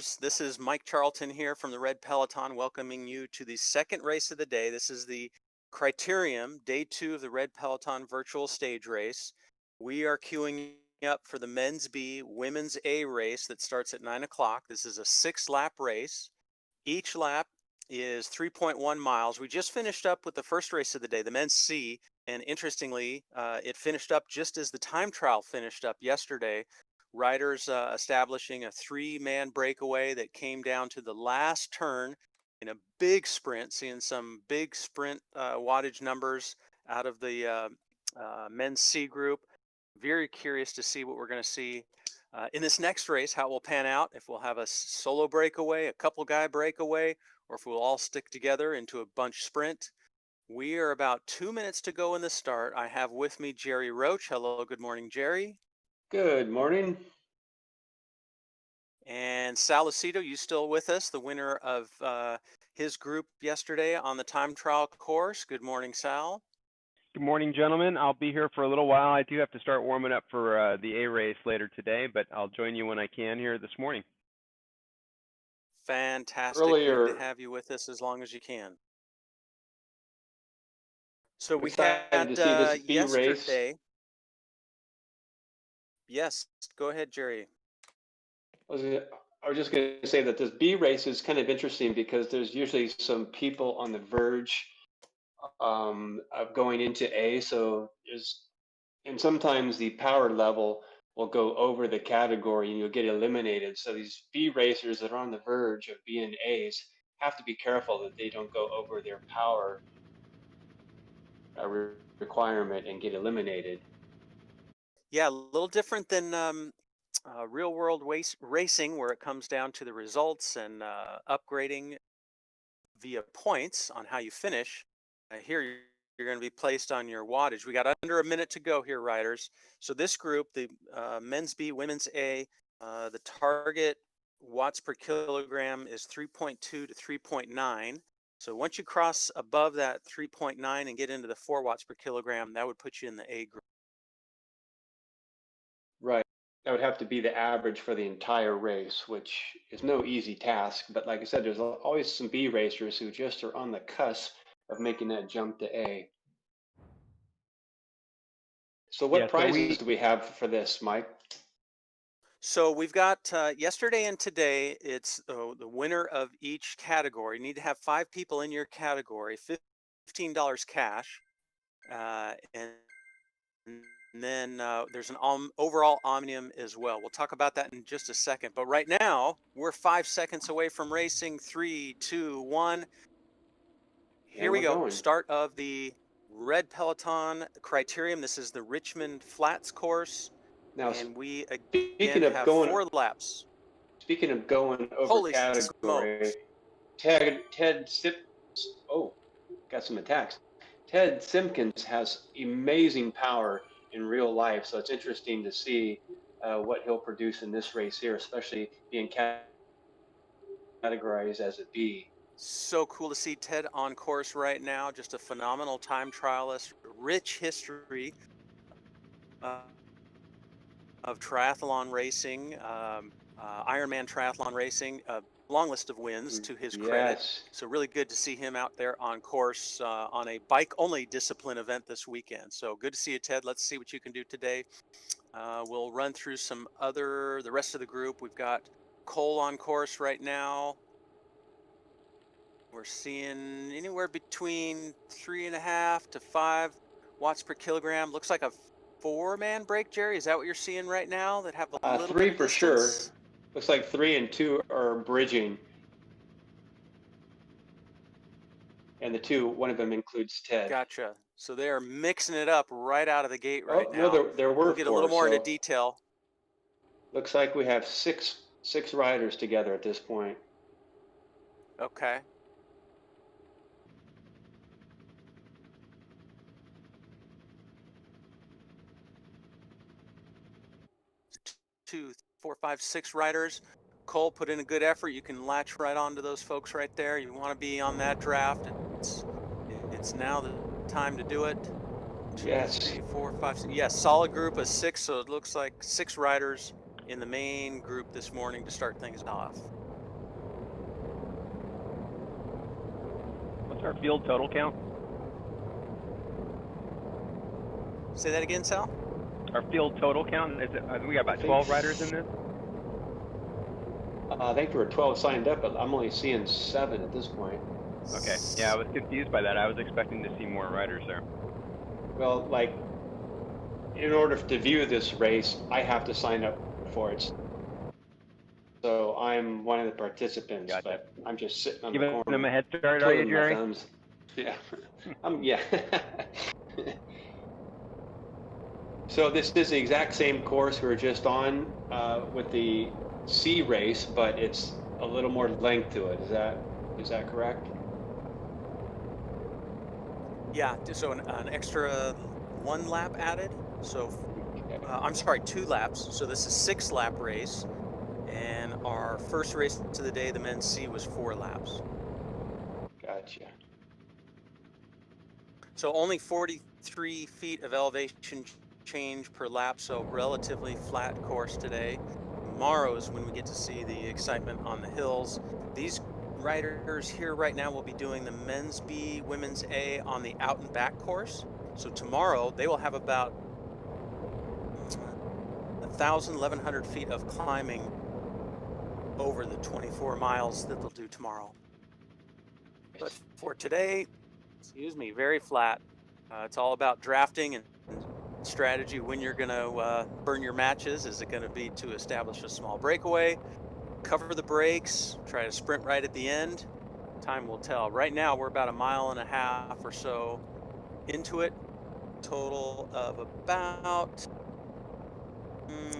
riders. This is Mike Charlton here from the Red Peloton, welcoming you to the second race of the day. This is the Criterium, day 2 of the Red Peloton virtual stage race. We are queuing up for the men's B, women's A race that starts at 9 o'clock. This is a 6-lap race. Each lap is 3.1 miles. We just finished up with the first race of the day, the men's C, and interestingly, it finished up just as the time trial finished up yesterday. Riders establishing a 3-man breakaway that came down to the last turn in a big sprint, seeing some big sprint wattage numbers out of the men's C group. Very curious to see what we're going to see in this next race, how it will pan out, if we'll have a solo breakaway, a couple guy breakaway, or if we'll all stick together into a bunch sprint. We are about 2 minutes to go in the start. I have with me Jerry Roach. Hello, good morning, Jerry. Good morning. And Sal Lucido, you still with us, the winner of his group yesterday on the time trial course. Good morning, Sal. Good morning, gentlemen. I'll be here for a little while. I do have to start warming up for the A race later today, but I'll join you when I can here this morning. Fantastic. Good to have you with us as long as you can. So we had to see this B yesterday. race. Yes, go ahead, Jerry. I was just going to say that this B race is kind of interesting because there's usually some people on the verge of going into A. And sometimes the power level will go over the category and you'll get eliminated. So these B racers that are on the verge of being A's have to be careful that they don't go over their power requirement and get eliminated. Yeah, a little different than real world racing, where it comes down to the results and upgrading via points on how you finish. Here you're going to be placed on your wattage. We got under a minute to go here, riders. So this group, the men's B, women's A, the target watts per kilogram is 3.2 to 3.9. So once you cross above that 3.9 and get into the 4 watts per kilogram, that would put you in the A group. Right. That would have to be the average for the entire race, which is no easy task. But like I said, there's always some B racers who just are on the cusp of making that jump to A. So what prizes do we have for this, Mike? So we've got yesterday and today, it's the winner of each category. You need to have 5 people in your category, $15 cash. And then there's an overall omnium as well. We'll talk about that in just a second. But right now, we're 5 seconds away from racing. 3, 2, 1. Here we go. Going. Start of the Red Peloton Criterium. This is the Richmond Flats course. Now, and we again have 4 laps. Speaking of going over category, Ted got some attacks. Ted Simpkins has amazing power in real life, so it's interesting to see what he'll produce in this race here, especially being categorized as a B. So cool to see Ted on course right now. Just a phenomenal time trialist, rich history of triathlon racing, Ironman triathlon racing, a long list of wins to his credit. So really good to see him out there on course on a bike-only discipline event this weekend. So good to see you, Ted. Let's see what you can do today. We'll run through the rest of the group. We've got Cole on course right now. We're seeing anywhere between 3.5 to 5 watts per kilogram. Looks like a 4-man break, Jerry. Is that what you're seeing right now? That have a little 3 bit for distance? sure. Looks like 3 and 2 are bridging, and the 2, one of them includes Ted. Gotcha. So they are mixing it up right out of the gate right now. No, there were we'll get 4, a little more into detail. Looks like we have six riders together at this point. Okay. Two, 4, 5, 6 riders. Cole put in a good effort. You can latch right onto those folks right there. You want to be on that draft. It's now the time to do it. 2, 3, 4, 5, 6. Yes, solid group of 6. So it looks like 6 riders in the main group this morning to start things off. What's our field total count? Say that again, Sal? Our field total count, is it, we got about 12 riders in this? I think there were 12 signed up, but I'm only seeing 7 at this point. Okay, yeah, I was confused by that. I was expecting to see more riders there. Well, like, in order to view this race, I have to sign up for it. So I'm one of the participants, Gotcha. but I'm just sitting on Giving the corner. them a head start, are you, twiddling my Jerry? thumbs. Yeah. Yeah. So this is the exact same course we were just on with the C race, but it's a little more length to it. Is that correct? Yeah, so an extra 1 lap added. So I'm sorry, 2 laps. So this is 6-lap race, and our first race of the day, the men's C, was 4 laps. Gotcha. So only 43 feet of elevation change per lap, so relatively flat course today. Tomorrow is when we get to see the excitement on the hills. These riders here right now will be doing the men's B, women's A on the out and back course. So tomorrow they will have about 1,100 feet of climbing over the 24 miles that they'll do tomorrow. But for today, excuse me, very flat. It's all about drafting and strategy when you're going to burn your matches. Is it going to be to establish a small breakaway, cover the brakes, try to sprint right at the end? Time will tell. Right now, we're about 1.5 miles or so into it. Total of about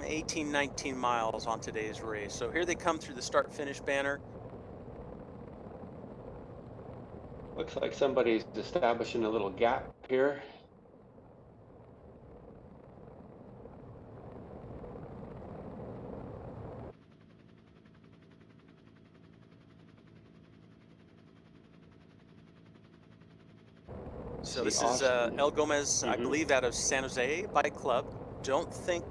18, 19 miles on today's race. So here they come through the start-finish banner. Looks like somebody's establishing a little gap here. So this is El Gomez, I believe, out of San Jose Bike Club. Don't think,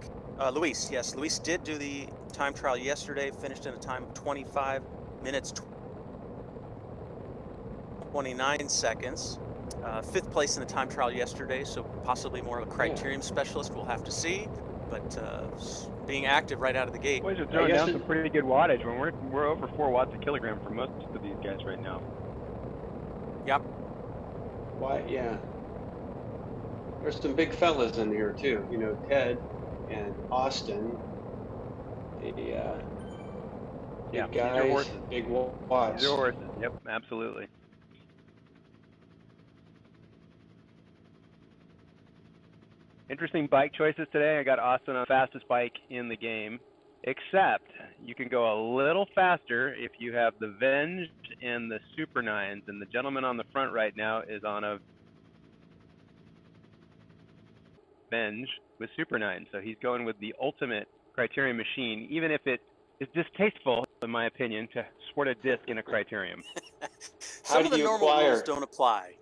Luis, yes, Luis did do the time trial yesterday, finished in a time of 25 minutes, 29 seconds. 5th place in the time trial yesterday, so possibly more of a Criterium specialist, we'll have to see. But being active right out of the gate. Boys are throwing down some pretty good wattage when we're over 4 watts a kilogram for most of these guys right now. Yep. Why, yeah. There's some big fellas in here too. You know, Ted and Austin. The big guys, big watts. These are horses. Yep, absolutely. Interesting bike choices today. I got Austin on the fastest bike in the game, except you can go a little faster if you have the Venge and the Super 9s, and the gentleman on the front right now is on a Venge with Super 9, so he's going with the ultimate Criterium machine, even if it is distasteful, in my opinion, to sport a disc in a Criterium. Some of the normal rules don't apply.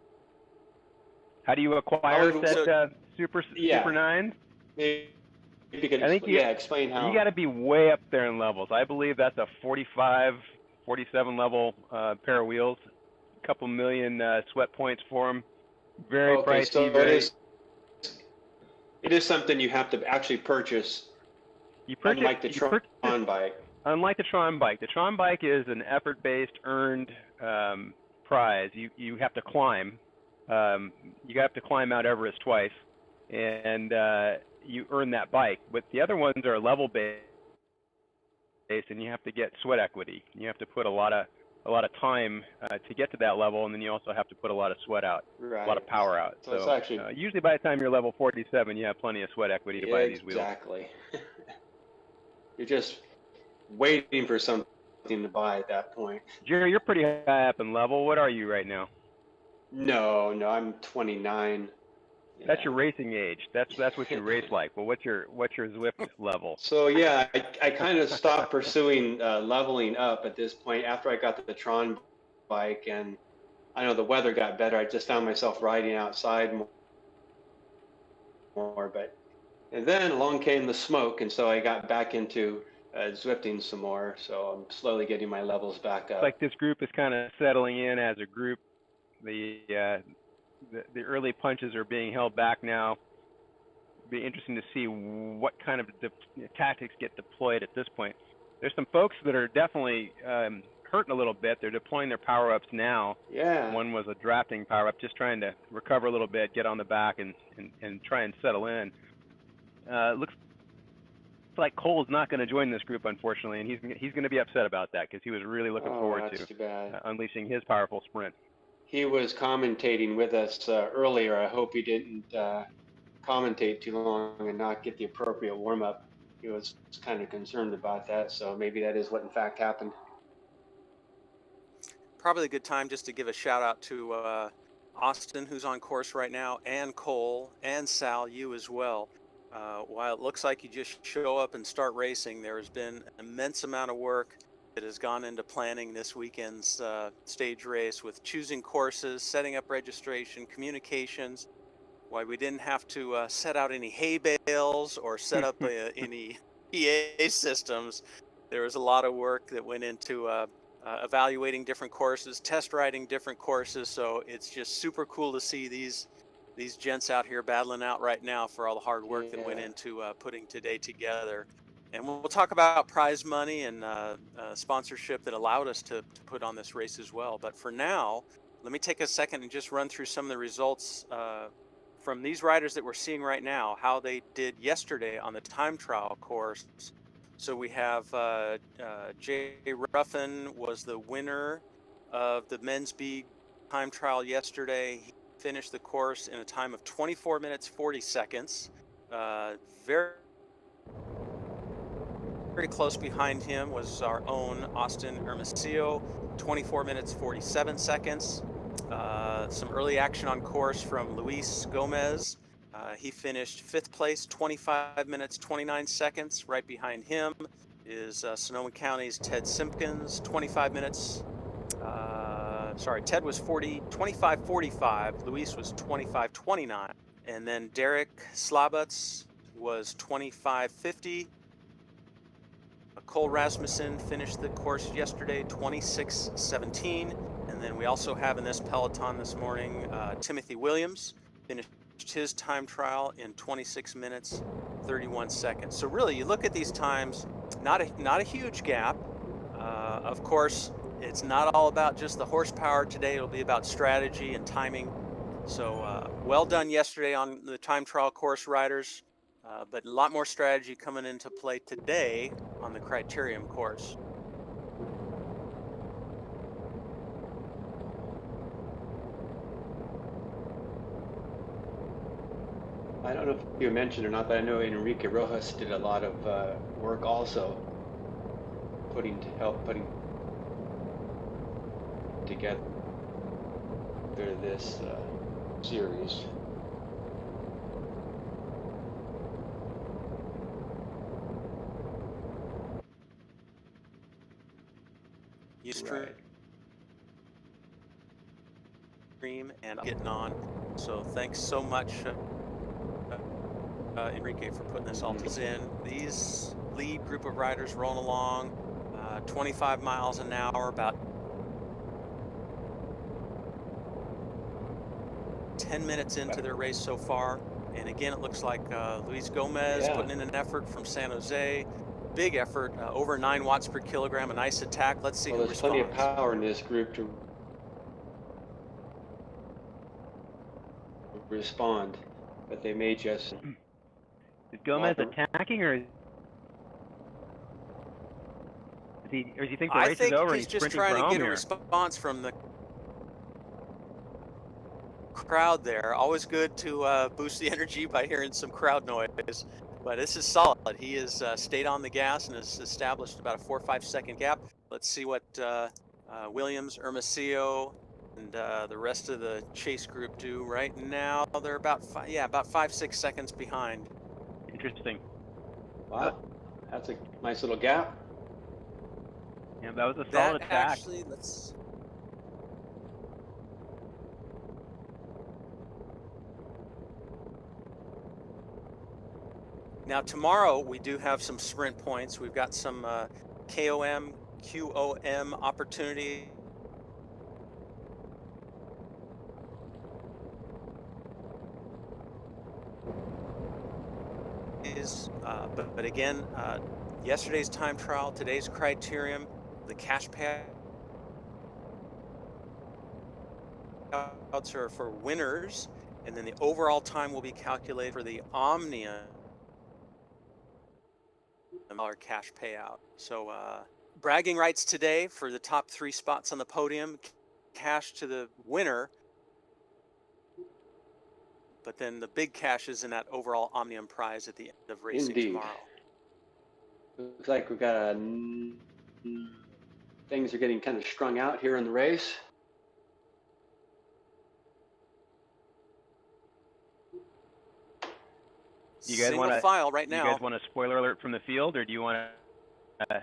How do you acquire said Super 9s? Maybe you could explain how. You got to be way up there in levels. I believe that's a 45, 47 level pair of wheels. A couple million sweat points for them. Very pricey. So it is something you have to actually purchase. Unlike the Tron bike. Unlike the Tron bike. The Tron bike is an effort-based, earned prize. You have to climb. You have to climb Mount Everest twice, and you earn that bike. But the other ones are level-based, and you have to get sweat equity. You have to put a lot of time to get to that level, and then you also have to put a lot of sweat out, a lot of power out. So it's actually, usually by the time you're level 47, you have plenty of sweat equity to buy these wheels. Exactly. You're just waiting for something to buy at that point. Jerry, you're pretty high up in level. What are you right now? No, I'm 29. That's your racing age. That's what you race like. Well, what's your Zwift level? So yeah, I kind of stopped pursuing leveling up at this point after I got the Tron bike, and I know the weather got better. I just found myself riding outside more, and then along came the smoke, and so I got back into Zwifting some more. So I'm slowly getting my levels back up. It's like this group is kind of settling in as a group. The early punches are being held back now. It'll be interesting to see what kind of tactics get deployed at this point. There's some folks that are definitely hurting a little bit. They're deploying their power-ups now. Yeah. One was a drafting power-up, just trying to recover a little bit, get on the back, and try and settle in. Looks like Cole's not going to join this group, unfortunately, and he's going to be upset about that because he was really looking forward that's to too bad. unleashing his powerful sprint. He was commentating with us earlier. I hope he didn't commentate too long and not get the appropriate warm-up. He was kind of concerned about that, so maybe that is what in fact happened. Probably a good time just to give a shout out to Austin, who's on course right now, and Cole, and Sal, you as well. While it looks like you just show up and start racing, there has been an immense amount of work that has gone into planning this weekend's stage race, with choosing courses, setting up registration, communications. Why we didn't have to set out any hay bales or set up any PA systems. There was a lot of work that went into evaluating different courses, test riding different courses. So it's just super cool to see these gents out here battling out right now for all the hard work that went into putting today together. And we'll talk about prize money and sponsorship that allowed us to put on this race as well. But for now, let me take a second and just run through some of the results from these riders that we're seeing right now, how they did yesterday on the time trial course. So we have Jay Ruffin was the winner of the men's B time trial yesterday. He finished the course in a time of 24 minutes 40 seconds. Very close behind him was our own Austin Hermosillo, 24 minutes 47 seconds. Some early action on course from Luis Gomez. He finished 5th place, 25 minutes 29 seconds. Right behind him is Sonoma County's Ted Simpkins, 25 minutes. Ted was 25:45. Luis was 25:29. And then Derek Slabutz was 25:50. Cole Rasmussen finished the course yesterday, 26:17. And then we also have in this Peloton this morning, Timothy Williams finished his time trial in 26 minutes, 31 seconds. So really, you look at these times, not a huge gap. Of course, it's not all about just the horsepower today. It'll be about strategy and timing. So well done yesterday on the time trial course riders, but a lot more strategy coming into play today on the Criterium course. I don't know if you mentioned or not, but I know Enrique Rojas did a lot of work also putting together this series. You stream and getting on. So thanks so much, Enrique, for putting this all in. These lead group of riders rolling along, 25 miles an hour, about 10 minutes into their race so far. And again, it looks like Luis Gomez putting in an effort from San Jose. Big effort, over 9 watts per kilogram, a nice attack. Let's see who responds. There's plenty of power in this group to respond, but they may just... Is Gomez attacking, or does he think the race is over? I think he's just trying to get a response from the crowd there. Always good to boost the energy by hearing some crowd noise. But this is solid. He has stayed on the gas and has established about a 4 or 5 second gap. Let's see what Williams, Hermosillo, and the rest of the chase group do right now. They're about 5-6 seconds behind. Interesting. Wow, that's a nice little gap. Yeah, that was a solid attack. Actually, let's... Now tomorrow we do have some sprint points. We've got some KOM, QOM opportunity But again, yesterday's time trial, today's Criterium, the cash payouts are for winners, and then the overall time will be calculated for the Omnium cash payout. So bragging rights today for the top 3 spots on the podium, cash to the winner, but then the big cash is in that overall Omnium prize at the end of racing tomorrow. Looks like we've got things are getting kind of strung out here in the race. You guys want to file right now? You guys want a spoiler alert from the field, or do you want to?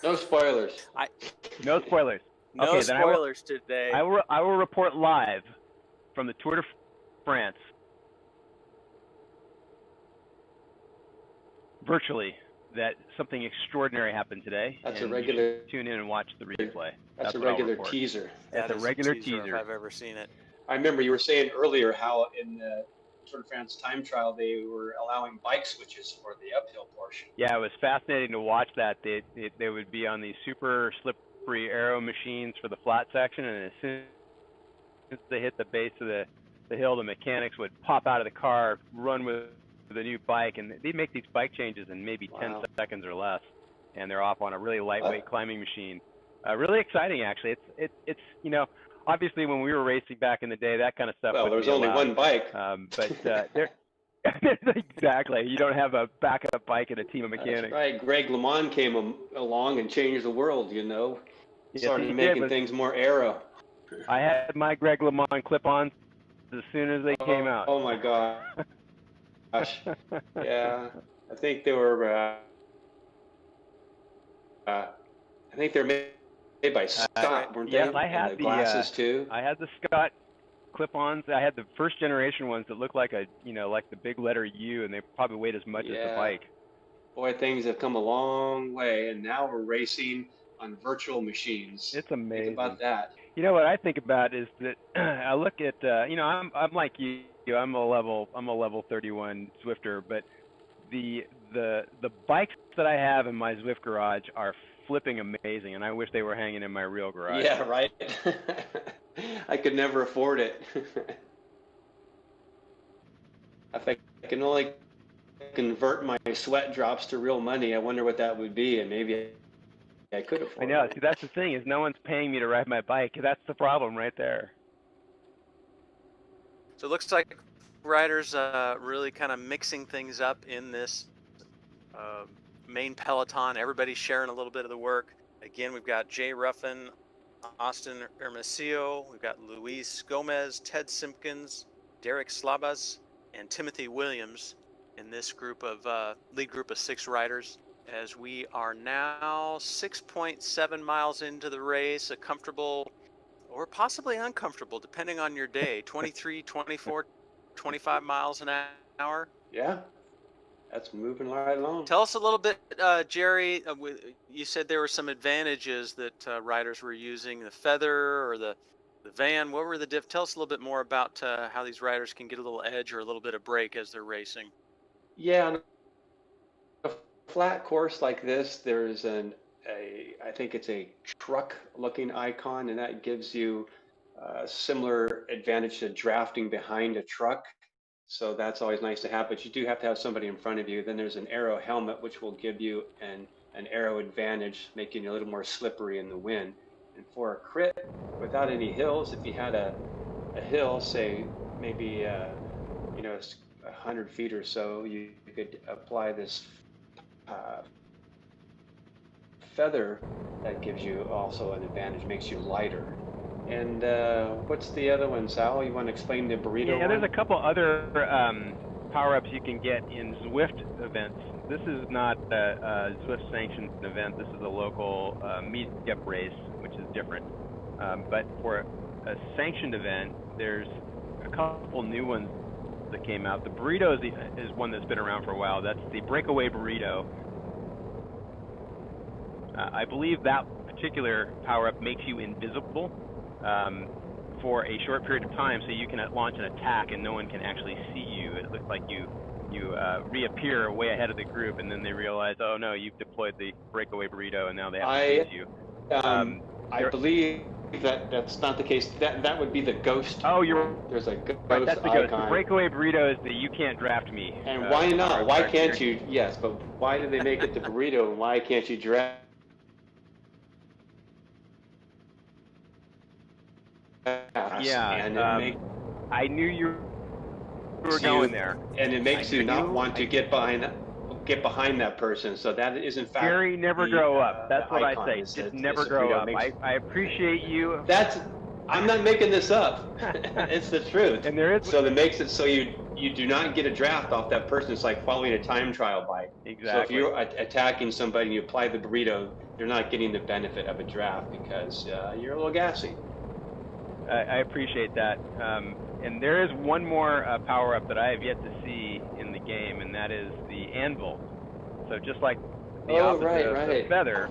No spoilers. No spoilers. No okay, spoilers today. I will report live from the Tour de France, virtually, that something extraordinary happened today. That's and a regular. Tune in and watch the replay. That's a regular teaser. That's a regular teaser if I've ever seen it. I remember you were saying earlier how in the Tour de France time trial they were allowing bike switches for the uphill portion. Yeah, it was fascinating to watch that. They would be on these super slippery aero machines for the flat section, and as soon as they hit the base of the hill, the mechanics would pop out of the car, run with the new bike, and they'd make these bike changes in maybe 10 seconds or less, and they're off on a really lightweight climbing machine. Really exciting, actually. It's you know, obviously when we were racing back in the day, that kind of stuff. Well, there was only one bike. But there. Exactly. You don't have a backup bike and a team of mechanics. That's right. Greg LeMond came along and changed the world, you know. Started making things more aero. I had my Greg LeMond clip-ons as soon as they came out. Oh my gosh. Yeah. I think they were made by Scott, weren't they? Yes, I had the glasses too. I had the Scott clip-ons. I had the first generation ones that looked like like the big letter U, and they probably weighed as much as the bike. Boy, things have come a long way, and now we're racing on virtual machines. It's amazing. Think about that. You know what I think about is that I look at I'm like you. I'm a level 31 Zwifter, but the bikes that I have in my Zwift garage are flipping amazing, and I wish they were hanging in my real garage. Yeah, right. I could never afford it. If I can only convert my sweat drops to real money, I wonder what that would be, and maybe I could afford it. I know. See, that's the thing, is no one's paying me to ride my bike. That's the problem right there. So it looks like riders really kind of mixing things up in this main peloton. Everybody's sharing a little bit of the work. Again, we've got Jay Ruffin, Austin Hermosillo, we've got Luis Gomez, Ted Simpkins, Derek Slabas, and Timothy Williams in this group of lead group of 6 riders. As we are now 6.7 miles into the race, a comfortable or possibly uncomfortable, depending on your day, 23, 24, 25 miles an hour. Yeah, that's moving right along. Tell us a little bit, Jerry, you said there were some advantages that riders were using, the feather or the van. What were the tell us a little bit more about how these riders can get a little edge or a little bit of break as they're racing. Yeah, on a flat course like this, there's I think it's a truck looking icon, and that gives you a similar advantage to drafting behind a truck. So that's always nice to have, but you do have to have somebody in front of you. Then there's an aero helmet, which will give you an aero advantage, making you a little more slippery in the wind. And for a crit, without any hills, if you had a hill, say maybe 100 feet or so, you could apply this feather that gives you also an advantage, makes you lighter. And what's the other one, Sal? You want to explain the burrito? Yeah, there's a couple other power-ups you can get in Zwift events. This is not a Zwift sanctioned event. This is a local meet-up race, which is different. But for a sanctioned event, there's a couple new ones that came out. The burrito is one that's been around for a while. That's the breakaway burrito. I believe that particular power-up makes you invisible for a short period of time, so you can launch an attack and no one can actually see you. It looks like you reappear way ahead of the group, and then they realize, oh no, you've deployed the breakaway burrito, and now they have to lose you. I believe that's not the case. That would be the ghost. Oh, you're there's a ghost right. That's the ghost. icon. The breakaway burrito is the you can't draft me. And why not? Why can't you? Yes, but why did they make it the burrito? And why can't you draft? Yeah. And I knew you were going there. And it makes you not want to get behind that person. So that is in fact. Jerry, never grow up. That's what I say. Just never grow up. I appreciate you. I'm not making this up. It's the truth. And there is. So that makes it so you do not get a draft off that person. It's like following a time trial bike. Exactly. So if you're attacking somebody and you apply the burrito, you're not getting the benefit of a draft because you're a little gassy. I appreciate that. And there is one more power-up that I have yet to see in the game, and that is the anvil. So just like the opposite of the feather,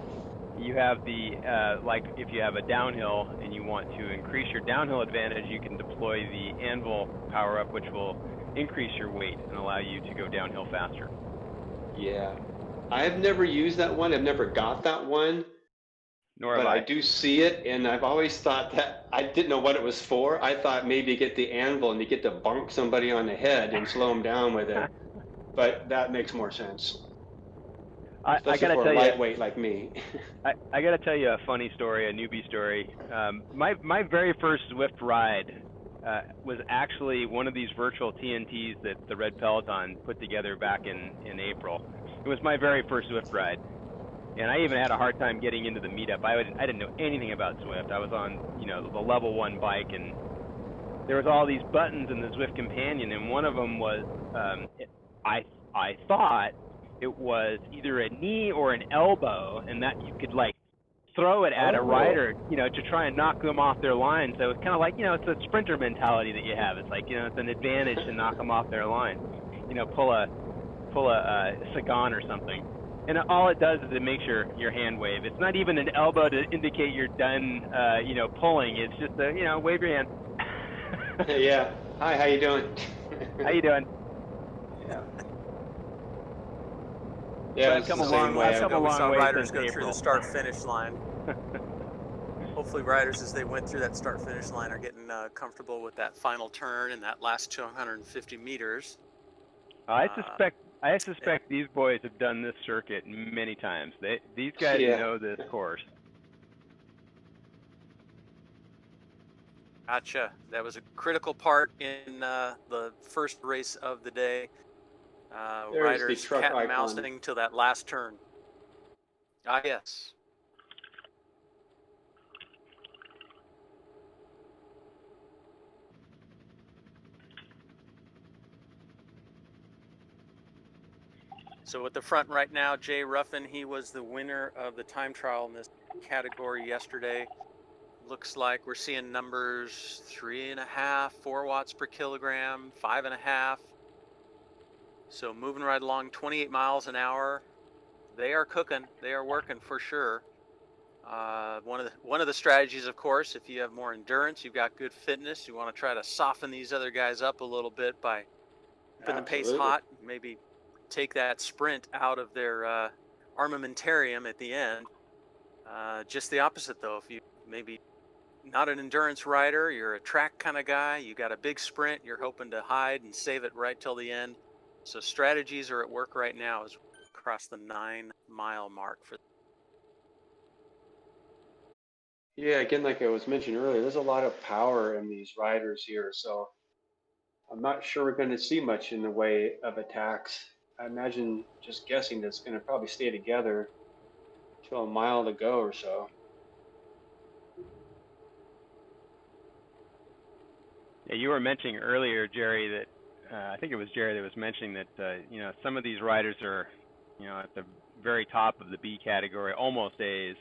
you have the, like if you have a downhill and you want to increase your downhill advantage, you can deploy the anvil power-up, which will increase your weight and allow you to go downhill faster. Yeah. I've never used that one. I've never got that one. Nor have I do see it, and I've always thought that I didn't know what it was for. I thought maybe get the anvil and you get to bonk somebody on the head and slow them down with it. But that makes more sense. I gotta tell you, lightweight like me. I gotta tell you a funny story, a newbie story. My very first Zwift ride was actually one of these virtual TNTs that the Red Peloton put together back in April. It was my very first Zwift ride. And I even had a hard time getting into the meetup. I didn't know anything about Zwift. I was on, the level 1 bike, and there was all these buttons in the Zwift Companion, and one of them was, I thought it was either a knee or an elbow, and that you could like throw it at a rider, to try and knock them off their line. So it's kind of like, it's a sprinter mentality that you have. It's like, it's an advantage to knock them off their line. Pull a Sagan or something. And all it does is it makes your hand wave. It's not even an elbow to indicate you're done, pulling. It's just a, wave your hand. Yeah. Hi, how you doing? How you doing? Yeah. I've come a long way. We saw riders go through the start-finish line. Hopefully, riders, as they went through that start-finish line, are getting comfortable with that final turn and that last 250 meters. I suspect these boys have done this circuit many times. These guys know this course. Gotcha. That was a critical part in the first race of the day. Riders cat and mousing till that last turn. Ah, yes. So at the front right now, Jay Ruffin, he was the winner of the time trial in this category yesterday. Looks like we're seeing numbers 3.5, 4 watts per kilogram, 5.5. So moving right along, 28 miles an hour. They are cooking. They are working for sure. One of the strategies, of course, if you have more endurance, you've got good fitness, you want to try to soften these other guys up a little bit by keeping the pace hot, maybe take that sprint out of their armamentarium at the end. Just the opposite, though. If you maybe not an endurance rider, you're a track kind of guy, you got a big sprint, you're hoping to hide and save it right till the end. So strategies are at work right now as we cross the 9-mile mark. Yeah, again, like I was mentioning earlier, there's a lot of power in these riders here. So I'm not sure we're going to see much in the way of attacks. I imagine, just guessing, that's going to probably stay together till a mile to go or so. Yeah, you were mentioning earlier, Jerry, that I think it was Jerry that was mentioning that some of these riders are at the very top of the B category, almost A's,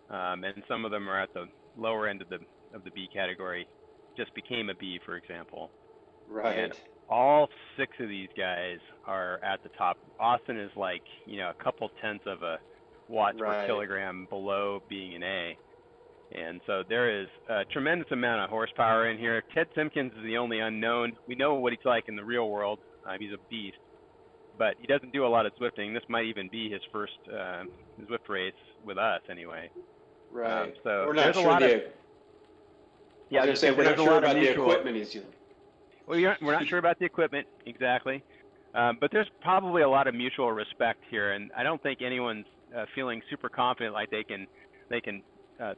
and some of them are at the lower end of the B category, just became a B, for example. Right. And all 6 of these guys are at the top. Austin is like a couple tenths of a watts per kilogram below being an A. And so there is a tremendous amount of horsepower in here. Ted Simpkins is the only unknown. We know what he's like in the real world. He's a beast. but he doesn't do a lot of Zwifting. This might even be his first Zwift race with us anyway. Right. So We're not there's a sure lot of, I was going to say, we're there's not a sure lot of about the mutual. equipment he's using. Well, we're not sure about the equipment exactly, but there's probably a lot of mutual respect here, and I don't think anyone's feeling super confident like they can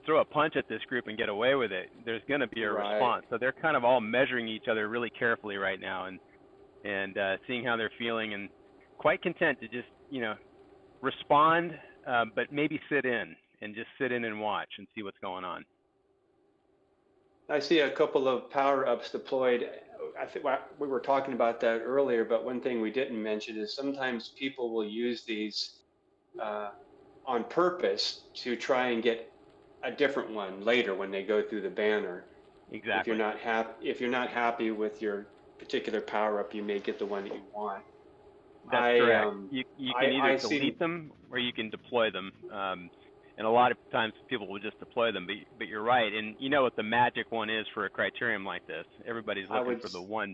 throw a punch at this group and get away with it. There's going to be a response, so they're kind of all measuring each other really carefully right now, and seeing how they're feeling, and quite content to just respond, but maybe sit in and watch and see what's going on. I see a couple of power-ups deployed. I think we were talking about that earlier, but one thing we didn't mention is sometimes people will use these on purpose to try and get a different one later when they go through the banner. Exactly. If you're not happy with your particular power-up, you may get the one that you want. That's correct. You can either delete them or you can deploy them. And a lot of times people will just deploy them, but you're right. And you know what the magic one is for a criterium like this? Everybody's looking for the one.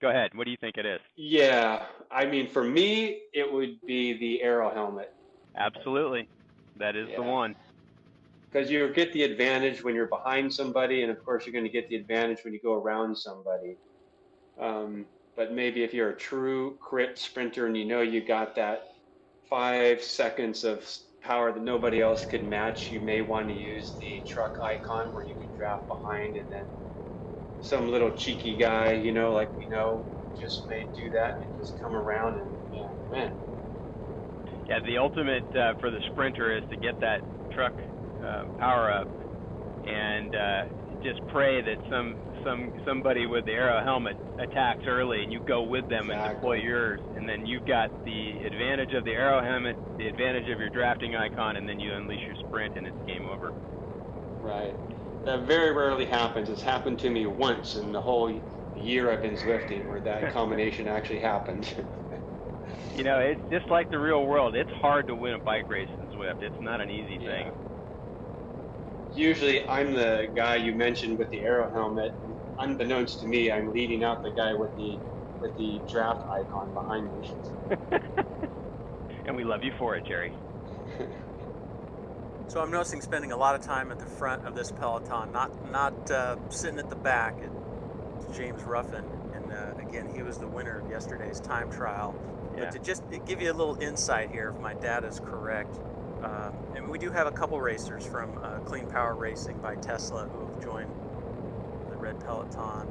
Go ahead. What do you think it is? Yeah, I mean, for me, it would be the Aero helmet. Absolutely. That is the one. Because you get the advantage when you're behind somebody, and of course you're going to get the advantage when you go around somebody. But maybe if you're a true crit sprinter and you got that 5 seconds of power that nobody else could match, you may want to use the truck icon where you can draft behind, and then some little cheeky guy, like we know, just may do that and just come around and win. Yeah, the ultimate for the sprinter is to get that truck power up and just pray that somebody with the Aero helmet attacks early, and you go with them and deploy yours, and then you've got the advantage of the Aero helmet, the advantage of your drafting icon, and then you unleash your sprint, and it's game over. Right. That very rarely happens. It's happened to me once in the whole year I've been Zwifting where that combination actually happened. It's just like the real world. It's hard to win a bike race in Zwift. It's not an easy thing. Usually I'm the guy you mentioned with the Aero helmet. Unbeknownst to me, I'm leading out the guy with the draft icon behind me. And we love you for it, Jerry. So I'm noticing spending a lot of time at the front of this Peloton, not sitting at the back. It's James Ruffin, and again, he was the winner of yesterday's time trial. Yeah. But to just give you a little insight here, if my data is correct, and we do have a couple racers from Clean Power Racing by Tesla who have joined the Red Peloton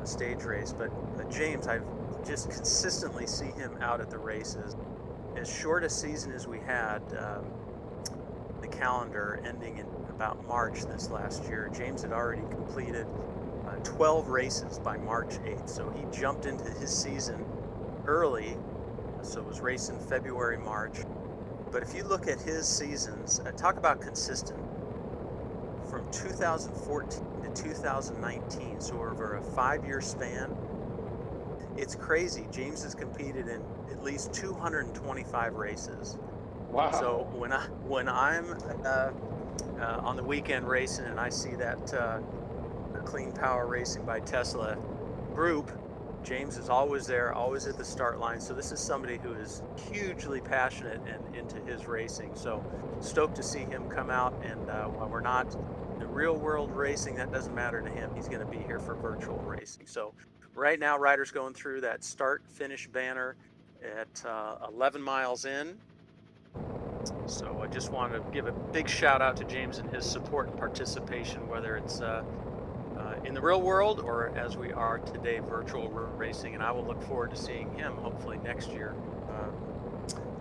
stage race. But James, I've just consistently see him out at the races. As short a season as we had, the calendar ending in about March this last year, James had already completed 12 races by March 8th. So he jumped into his season early, so it was racing February, March. But if you look at his seasons, talk about consistent. From 2014 to 2019, so over a 5-year span, it's crazy. James has competed in at least 225 races. Wow. So when I'm on the weekend racing and I see that Clean Power Racing by Tesla group, James is always there, always at the start line. So this is somebody who is hugely passionate and into his racing. So stoked to see him come out. And while we're not in the real world racing, that doesn't matter to him. He's going to be here for virtual racing. So right now, riders going through that start-finish banner at 11 miles in. So I just want to give a big shout out to James and his support and participation, whether it's in the real world or as we are today, virtual racing. And I will look forward to seeing him hopefully next year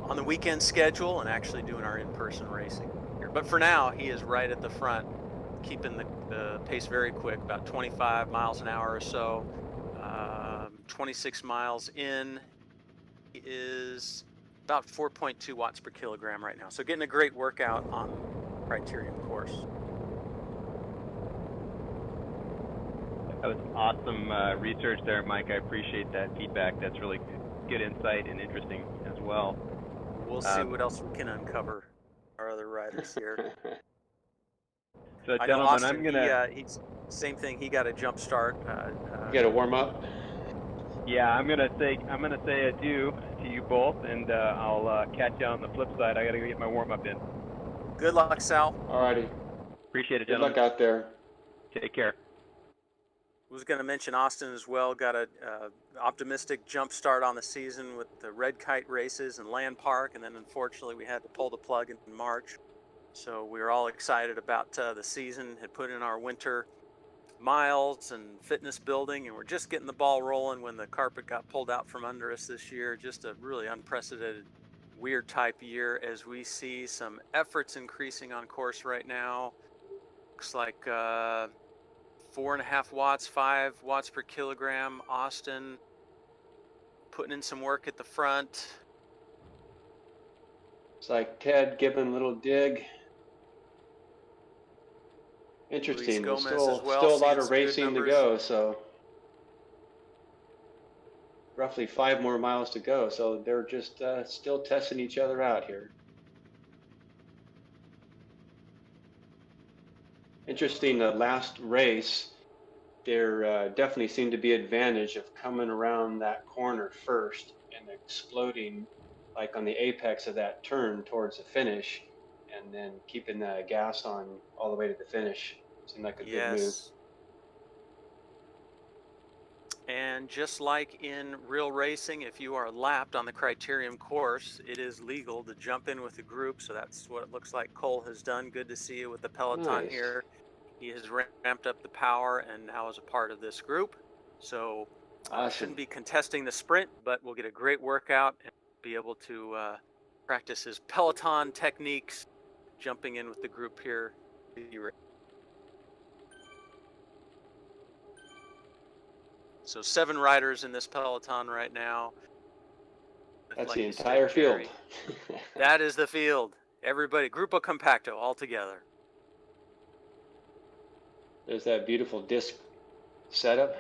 on the weekend schedule and actually doing our in-person racing here. But for now, he is right at the front, keeping the pace very quick, about 25 miles an hour or so. 26 miles in, he is about 4.2 watts per kilogram right now. So getting a great workout on Criterium course. That was awesome research there, Mike. I appreciate that feedback. That's really good insight and interesting as well. We'll see what else we can uncover our other riders here. So, I gentlemen, know Austin, I'm gonna. he's same thing. He got a jump start. You got to warm up. Yeah, I'm gonna say adieu to you both, and I'll catch you on the flip side. I gotta go get my warm up in. Good luck, Sal. Alrighty. Appreciate it, Good gentlemen. luck out there. Take care. Was going to mention Austin as well. Got a optimistic jump start on the season with the red kite races and Land Park, and then unfortunately we had to pull the plug in March. So we were all excited about the season. Had put in our winter miles and fitness building, and we're just getting the ball rolling when the carpet got pulled out from under us this year. Just a really unprecedented, weird type year as we see some efforts increasing on course right now. Looks like 4.5 watts, 5 watts per kilogram. Austin putting in some work at the front. It's like Ted giving a little dig. Interesting. There's Gomez still, as well, still a lot seeing of some good racing to numbers. go, so roughly 5 more miles to go. So they're just still testing each other out here. Interesting. The last race, there definitely seemed to be advantage of coming around that corner first and exploding like on the apex of that turn towards the finish, and then keeping the gas on all the way to the finish. Seemed like a good move. And just like in real racing, if you are lapped on the Criterium course, it is legal to jump in with a group. So that's what it looks like Cole has done. Good to see you with the Peloton Nice. here. He has ramped up the power and now is a part of this group. So Awesome. shouldn't be contesting the sprint, but we'll get a great workout and be able to practice his Peloton techniques, jumping in with the group here. So 7 riders in this Peloton right now. That's like the you entire said, Jerry, field. that is the field. Everybody, Grupo Compacto, all together. There's that beautiful disc setup.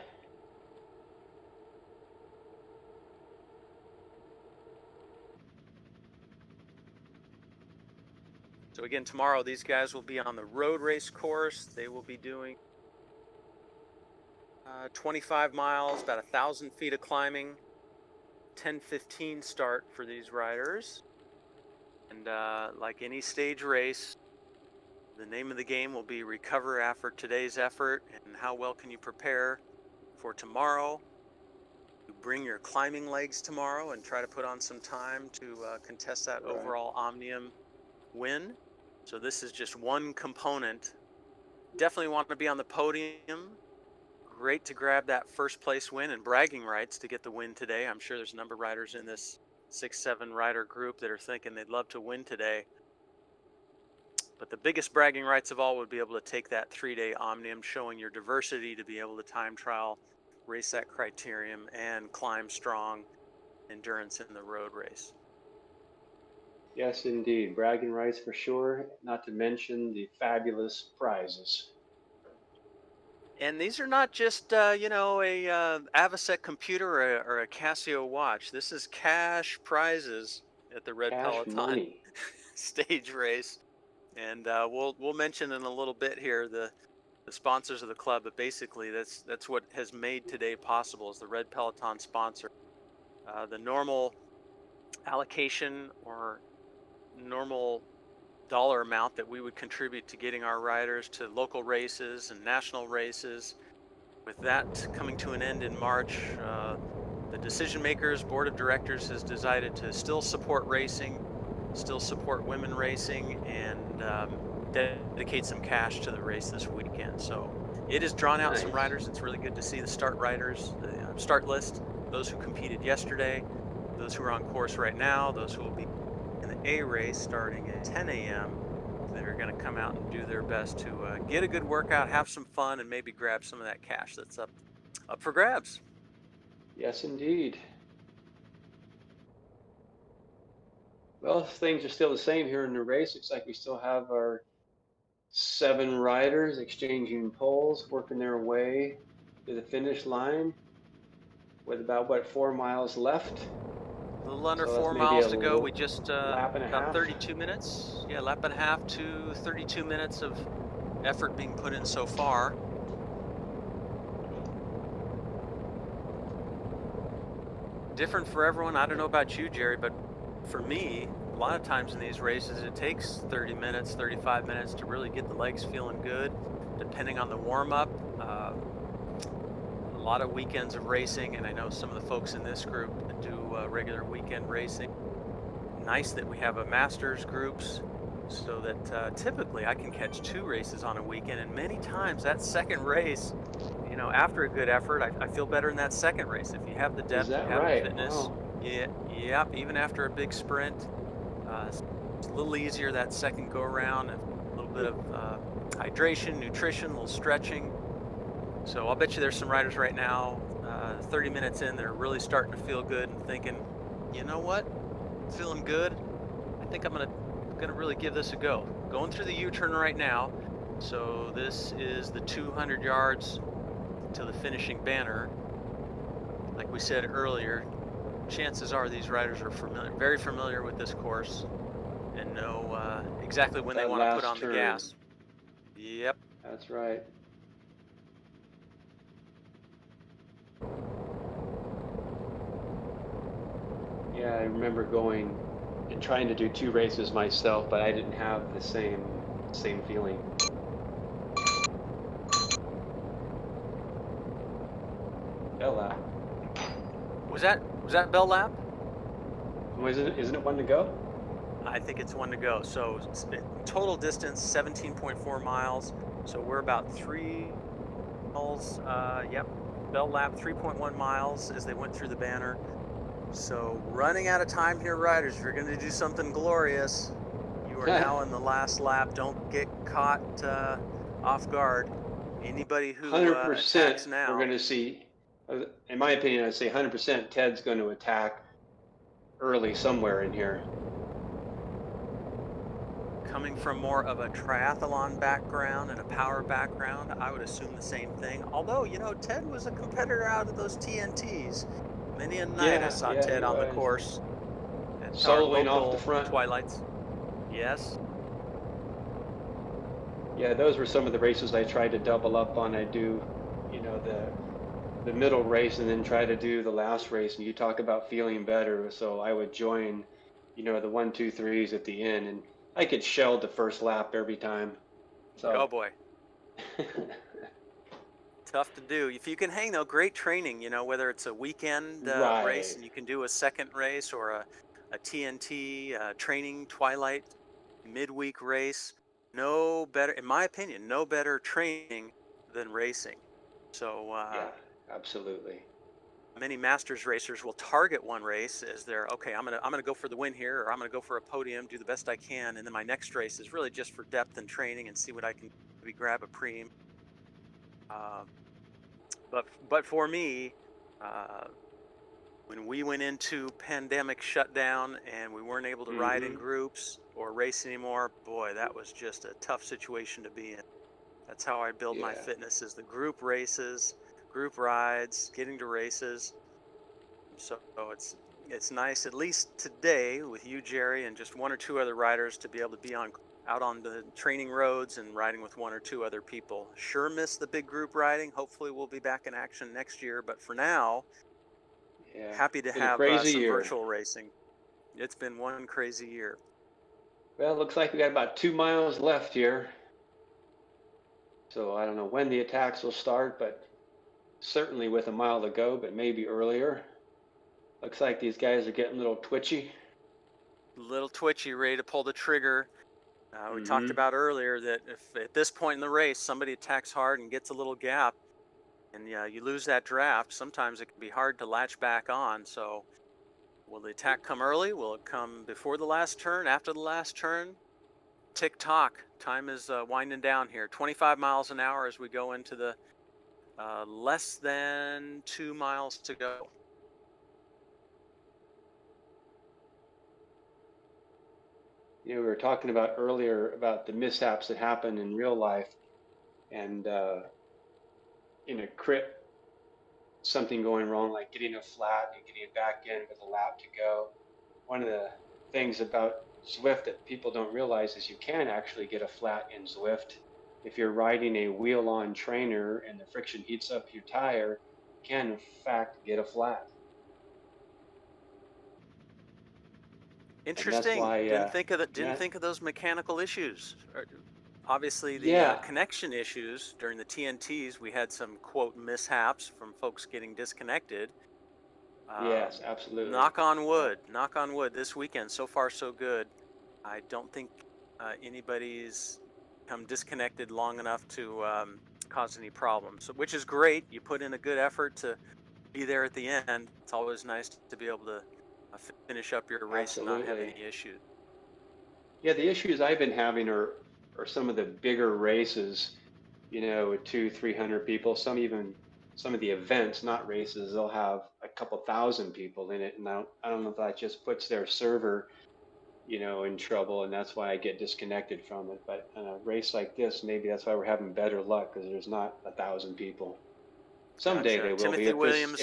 So again, tomorrow these guys will be on the road race course. They will be doing 25 miles, about 1,000 feet of climbing, 10:15 start for these riders. And like any stage race, the name of the game will be recover after today's effort, and how well can you prepare for tomorrow. You bring your climbing legs tomorrow and try to put on some time to contest that overall Omnium win. So this is just one component. Definitely want to be on the podium. Great to grab that first place win and bragging rights to get the win today. I'm sure there's a number of riders in this 6-7 rider group that are thinking they'd love to win today. But the biggest bragging rights of all would be able to take that 3-day Omnium, showing your diversity to be able to time trial, race that Criterium, and climb strong endurance in the road race. Yes, indeed. Bragging rights for sure, not to mention the fabulous prizes. And these are not just, you know, a Avocet computer or a Casio watch. This is cash prizes at the Red Peloton money. stage race. And we'll mention in a little bit here the sponsors of the club, but basically that's what has made today possible, is the Red Peloton sponsor. The normal allocation or normal dollar amount that we would contribute to getting our riders to local races and national races, with that coming to an end in March, the decision makers, board of directors has decided to still support racing, still support women racing, and dedicate some cash to the race this weekend. So it has drawn out some riders. It's really good to see the start riders, the start list, those who competed yesterday, those who are on course right now, those who will be in the A race starting at 10 a.m. that are going to come out and do their best to get a good workout, have some fun, and maybe grab some of that cash that's up for grabs. Yes, indeed. Well, things are still the same here in the race. Looks like we still have our 7 riders exchanging poles, working their way to the finish line with about, 4 miles left? A little under 4 miles to go. We just about 32 minutes. Yeah, lap and a half to 32 minutes of effort being put in so far. different for everyone. I don't know about you, Jerry, but for me, a lot of times in these races, it takes 30 minutes, 35 minutes to really get the legs feeling good, depending on the warm-up. A lot of weekends of racing, and I know some of the folks in this group that do regular weekend racing. Nice that we have a masters groups, so that typically I can catch 2 races on a weekend, and many times that second race, after a good effort, I feel better in that second race. If you have the Is depth, you that have the right? fitness, Wow. yep, even after a big sprint, it's a little easier that second go around, a little bit of hydration, nutrition, a little stretching. So I'll bet you there's some riders right now, 30 minutes in, they're really starting to feel good and thinking, you know what, feeling good. I think I'm gonna really give this a go. Going through the U-turn right now. So this is the 200 yards to the finishing banner. Like we said earlier, chances are these riders are very familiar with this course and know exactly when they That want to put last on the turn. gas. Yep. That's right. Yeah, I remember going and trying to do 2 races myself, but I didn't have the same feeling. Bell lap. Was that bell lap? Isn't it 1 to go? I think it's 1 to go. So total distance 17.4 miles. So we're about 3 miles. Yep. Bell lap 3.1 miles as they went through the banner. So running out of time here, riders. If you're going to do something glorious, you are now in the last lap. Don't get caught off guard. Anybody who 100% attacks now. we're going to see, in my opinion, I'd say 100% Ted's going to attack early somewhere in here. Coming from more of a triathlon background and a power background, I would assume the same thing. Although, Ted was a competitor out of those TNTs. Many a night I saw Ted on the course at our soloing off the local front. twilights. Yes. Yeah, those were some of the races I tried to double up on. I do, the middle race and then try to do the last race. And you talk about feeling better, so I would join, the 1, 2, 3s at the end, and I could shell the first lap every time. So. Oh boy. Tough to do. If you can hang though, great training, whether it's a weekend race and you can do a second race or a TNT training twilight midweek race. No better, in my opinion, no better training than racing. So Yeah, absolutely. many masters racers will target one race as their, okay, I'm gonna go for the win here, or I'm gonna go for a podium, do the best I can, and then my next race is really just for depth and training and see what I can maybe grab a preem. But for me, uh, when we went into pandemic shutdown and we weren't able to ride in groups or race anymore, boy, that was just a tough situation to be in. That's how I build my fitness, is the group races, group rides, getting to races. So it's nice, at least today, with you, Jerry, and just 1 or 2 other riders, to be able to be out on the training roads and riding with 1 or 2 other people. Sure miss the big group riding. Hopefully we'll be back in action next year. But for now, happy to have some virtual racing. It's been one crazy year. Well, it looks like we got about 2 miles left here. So I don't know when the attacks will start, but certainly with a mile to go, but maybe earlier. Looks like these guys are getting a little twitchy. Little twitchy, ready to pull the trigger. We talked about earlier that if at this point in the race somebody attacks hard and gets a little gap and you lose that draft, sometimes it can be hard to latch back on. So will the attack come early? Will it come before the last turn, after the last turn? Tick-tock. Time is winding down here. 25 miles an hour as we go into the less than 2 miles to go. We were talking about earlier about the mishaps that happen in real life, and in a crit, something going wrong, like getting a flat and getting it back in with a lap to go. One of the things about Zwift that people don't realize is you can actually get a flat in Zwift. If you're riding a wheel-on trainer and the friction heats up your tire, you can in fact get a flat. and that's Interesting. why, Didn't yeah, think of those mechanical issues. Obviously, the yeah, connection issues during the TNTs, we had some quote mishaps from folks getting disconnected. yes, absolutely. Yep. Knock on wood. This weekend, so far so good. I don't think anybody's come disconnected long enough to cause any problems, which is great. You put in a good effort to be there at the end. It's always nice to be able to finish up your race and not have any Absolutely. issues. Yeah, the issues I've been having are some of the bigger races, with two, 300 people. Some of the events, not races, they'll have a couple thousand people in it, and I don't know if that just puts their server, in trouble, and that's why I get disconnected from it. But in a race like this, maybe that's why we're having better luck because there's not 1,000 people. Someday Gotcha. they will be Timothy Williams.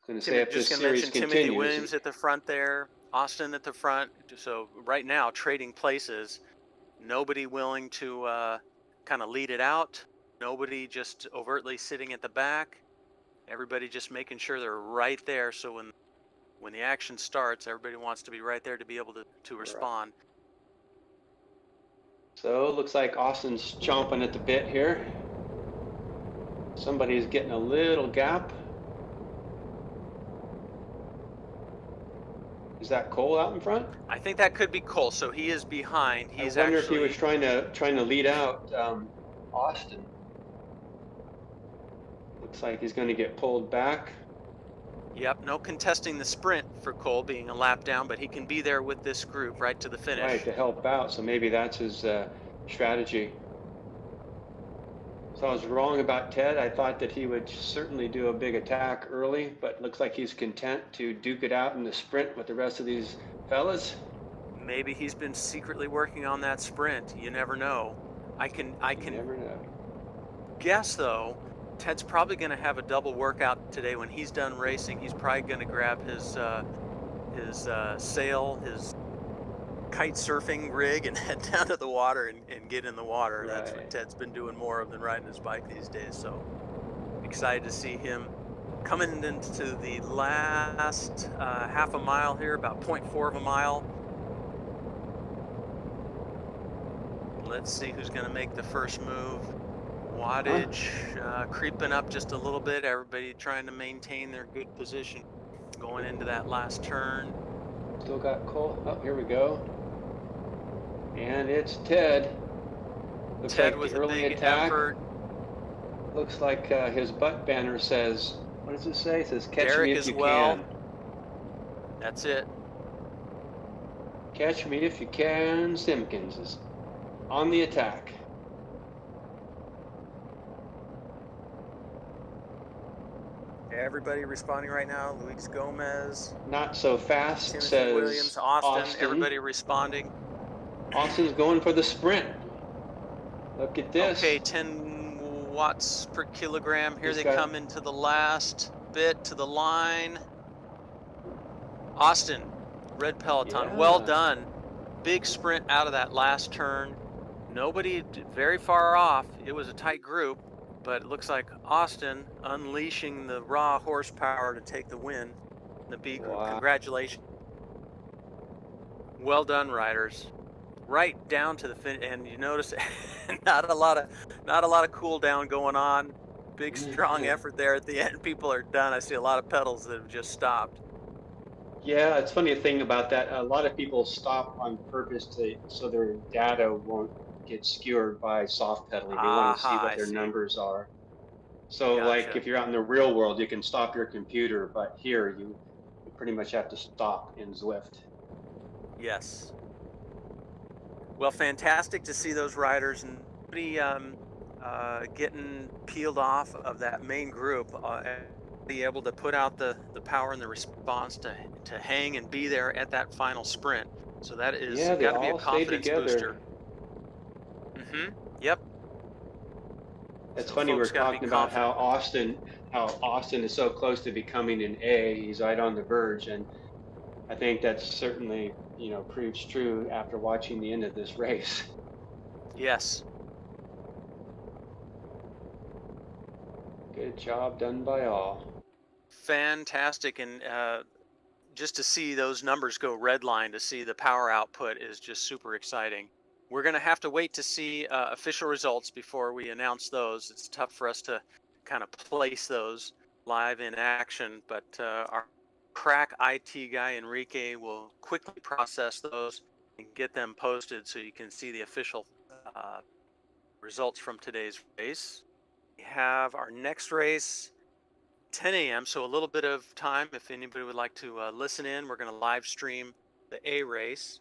going to say if Just this gonna series mention Timothy continues. Williams at the front there, Austin at the front. So right now, trading places. Nobody willing to kind of lead it out. Nobody just overtly sitting at the back. Everybody just making sure they're right there. So when the action starts, everybody wants to be right there to be able to Right. respond. So it looks like Austin's chomping at the bit here. Somebody's getting a little gap. Is that Cole out in front? I think that could be Cole. So he is behind. I He's wonder if he was actually, trying to lead out Austin. Looks like he's going to get pulled back. yep, no contesting the sprint for Cole being a lap down, but he can be there with this group right to the finish. Right, to help out. So maybe that's his strategy. So I was wrong about Ted. I thought that he would certainly do a big attack early, but looks like he's content to duke it out in the sprint with the rest of these fellas. Maybe he's been secretly working on that sprint. You never know. I can You never know. guess though, Ted's probably going to have a double workout today. When he's done racing, he's probably going to grab his sail, his kite surfing rig, and head down to the water and get in the water. Right. That's what Ted's been doing more of than riding his bike these days. So excited to see him coming into the last half a mile here, about 0.4 of a mile. Let's see who's going to make the first move. Wattage creeping up just a little bit. Everybody trying to maintain their good position going into that last turn. Still got Cole. Oh, here we go. And it's Ted. Looks Ted like with the a early big attack. effort. Looks like his butt banner says, what does it say? It says, catch Derek me if as you well. can. That's it. Catch me if you can. Simpkins is on the attack. Everybody responding right now. Luis Gomez, Not so fast, Timothy says Williams, Austin. Everybody responding. Austin's going for the sprint. Look at this. Okay, 10 watts per kilogram. Here He's they got- come into the last bit to the line. Austin, Red Peloton, Yeah. well done. Big sprint out of that last turn. Nobody very far off. It was a tight group, but it looks like Austin unleashing the raw horsepower to take the win in the B group. Wow. Congratulations. Well done, riders. Right down to the finish, and you notice not a lot of cool down going on. Big strong effort there at the end. People are done. I see a lot of pedals that have just stopped. Yeah, it's funny thing about that. A lot of people stop on purpose so their data won't get skewered by soft pedaling. They want to see Aha, what I their see. numbers are. So like Gotcha. if you're out in the real world, you can stop your computer, but here you pretty much have to stop in Zwift. Yes. Well, fantastic to see those riders and getting peeled off of that main group, and be able to put out the power and the response to hang and be there at that final sprint. So that is Yeah, they got to be a all stayed confidence together. booster. Yep. It's So funny we're folks gotta be talking about how confident. Austin is so close to becoming an A. He's right on the verge, and I think that's certainly proves true after watching the end of this race. Yes. Good job done by all. Fantastic. And just to see those numbers go redline, to see the power output is just super exciting. We're going to have to wait to see official results before we announce those. It's tough for us to kind of place those live in action, but our crack IT guy, Enrique, will quickly process those and get them posted so you can see the official results from today's race. We have our next race 10 a.m. So a little bit of time if anybody would like to listen in. We're going to live stream the A race.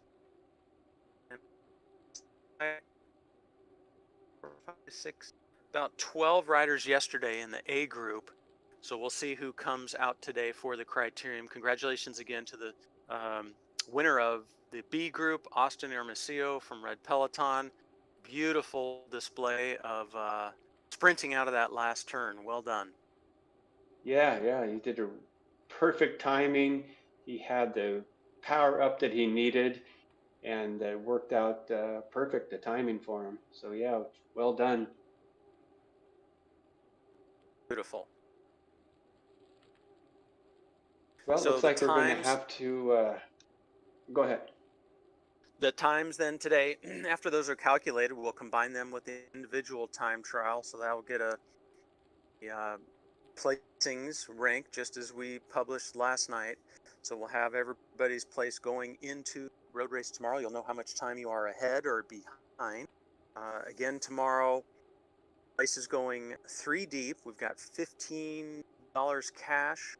About 12 riders yesterday in the A group. So we'll see who comes out today for the Criterium. Congratulations again to the winner of the B group, Austin Hermosillo from Red Peloton. Beautiful display of sprinting out of that last turn. Well done. Yeah, he did a perfect timing. He had the power up that he needed, and worked out perfect, the timing for him. So yeah, well done. Beautiful. Well, So looks the like we're going to times, have to go ahead. the times then today, after those are calculated, we'll combine them with the individual time trial. So that will get a placings rank just as we published last night. So we'll have everybody's place going into road race tomorrow. You'll know how much time you are ahead or behind. Again, tomorrow, place is going 3 deep. We've got $15 cash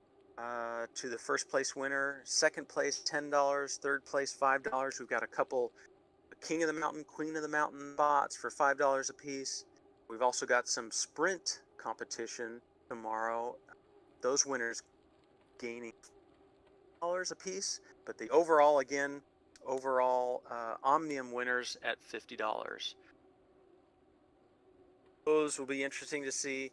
to the first place winner. Second place, $10. Third place, $5. We've got a couple King of the Mountain, Queen of the Mountain spots for $5 a piece. We've also got some sprint competition tomorrow. Those winners gaining $5 a piece, but the overall, again, Omnium winners at $50. Those will be interesting to see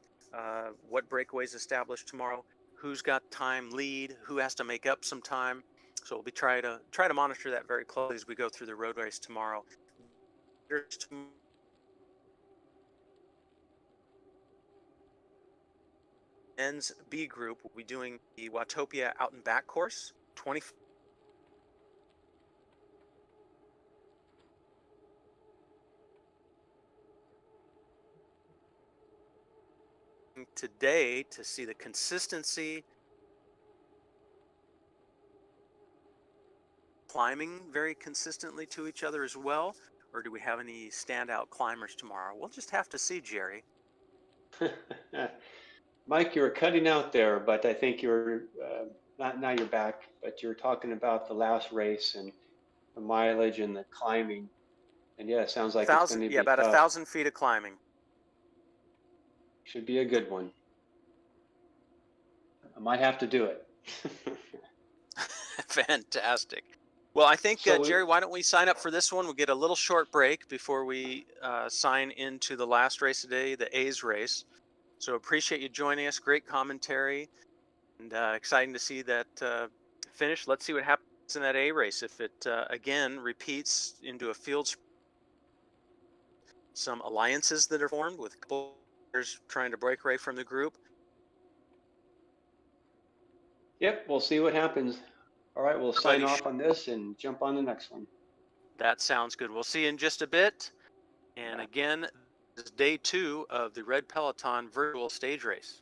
what breakaways established tomorrow, who's got time lead, who has to make up some time. So we'll be try to monitor that very closely as we go through the road race tomorrow. Men's B group will be doing the Watopia out and back course, 20. Today to see the consistency climbing very consistently to each other as well, or do we have any standout climbers tomorrow? We'll just have to see, Jerry. Mike, you were cutting out there, but I think you were not now you're back. But you were talking about the last race and the mileage and the climbing, and yeah, it sounds like it's going to be about tough. 1,000 feet of climbing. Should be a good one. I might have to do it. Fantastic. Well, I think, So Jerry, why don't we sign up for this one? We'll get a little short break before we sign into the last race of the day, the A's race. So appreciate you joining us. Great commentary, and exciting to see that finish. Let's see what happens in that A race. If it, again, repeats into a field, some alliances that are formed with a couple players trying to break away from the group. Yep, we'll see what happens. All right, we'll sign off on this and jump on the next one. That sounds good. We'll see you in just a bit. And again, this is day 2 of the Red Peloton virtual stage race.